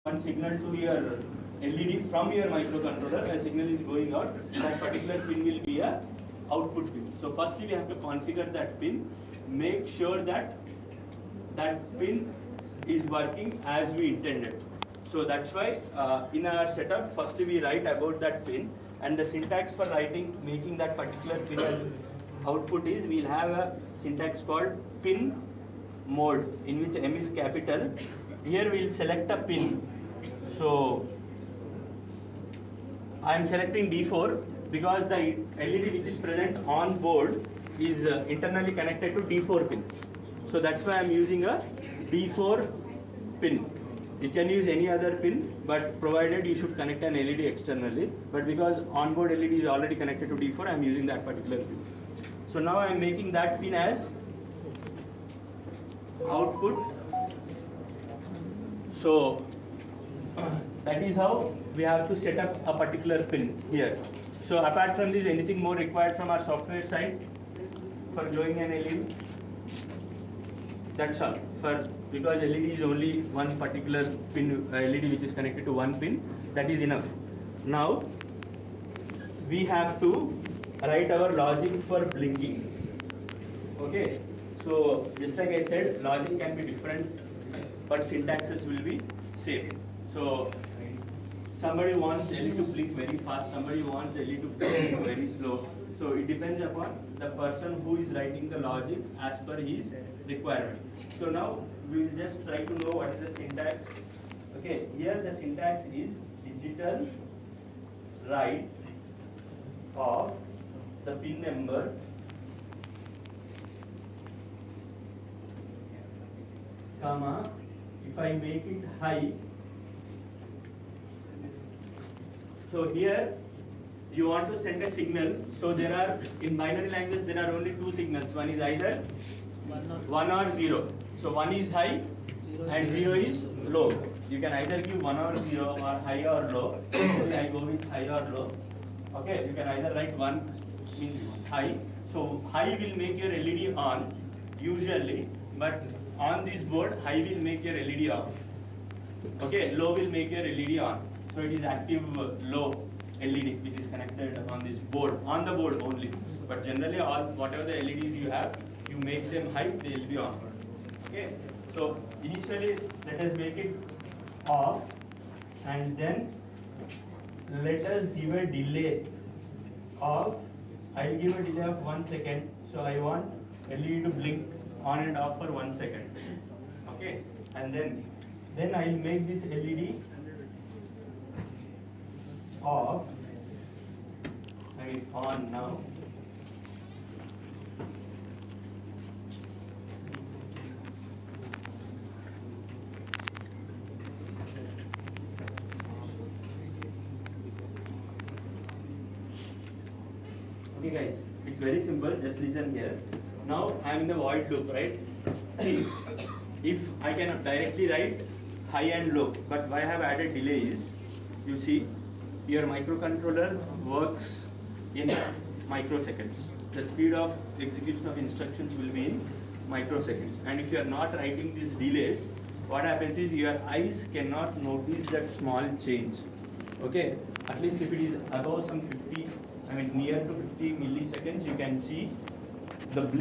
one signal to your LED from your microcontroller, a signal is going out, that particular pin will be a output pin. So firstly we have to configure that pin, make sure that that pin is working as we intended. So that's why in our setup, firstly we write about that pin, and the syntax for writing, making that particular pin as output is, we'll have a syntax called pin mode, in which M is capital. Here we'll select a pin. So I am selecting D4 because the LED which is present on board is internally connected to D4 pin. So that's why I am using a D4 pin. You can use any other pin, but provided you should connect an LED externally. But because onboard LED is already connected to D4, I am using that particular pin. So now I am making that pin as output. So that is how we have to set up a particular pin here. So apart from this, anything more required from our software side for glowing an LED? That's all. Because LED is only one particular pin, LED which is connected to one pin, that is enough. Now we have to write our logic for blinking. Okay, so just like I said, logic can be different, but syntaxes will be same. So somebody wants LED to blink very fast, somebody wants the LED to blink very slow. So it depends upon the person who is writing the logic as per his requirement. So now we will just try to know what is the syntax. Okay, here the syntax is digital write of the pin number comma, if I make it high. So here you want to send a signal. So there are, in binary language, there are only two signals. One is either 1 or 0. So 1 is high and 0 is low. You can either give 1 or 0 or high or low. Usually I go with high or low. Okay, you can either write 1 means high. So high will make your LED on usually, but on this board high will make your LED off. Okay, low will make your LED on. So it is active low LED which is connected on this board, on the board only. But generally whatever the LEDs you have, you make them high, they will be on. Okay, so initially let us make it off, and then let us give a delay of, I will give a delay of 1 second. So I want LED to blink on and off for 1 second. Okay, and then I will make this LED off, I mean on now. Okay guys, it's very simple, just listen here. Now I am in the void loop, right? See, if I can directly write high and low, but why I have added delay is, you see, your microcontroller works in microseconds. The speed of execution of instructions will be in microseconds. And if you are not writing these delays, what happens is your eyes cannot notice that small change. Okay, at least if it is above some 50, I mean near to 50 milliseconds, you can see the blink.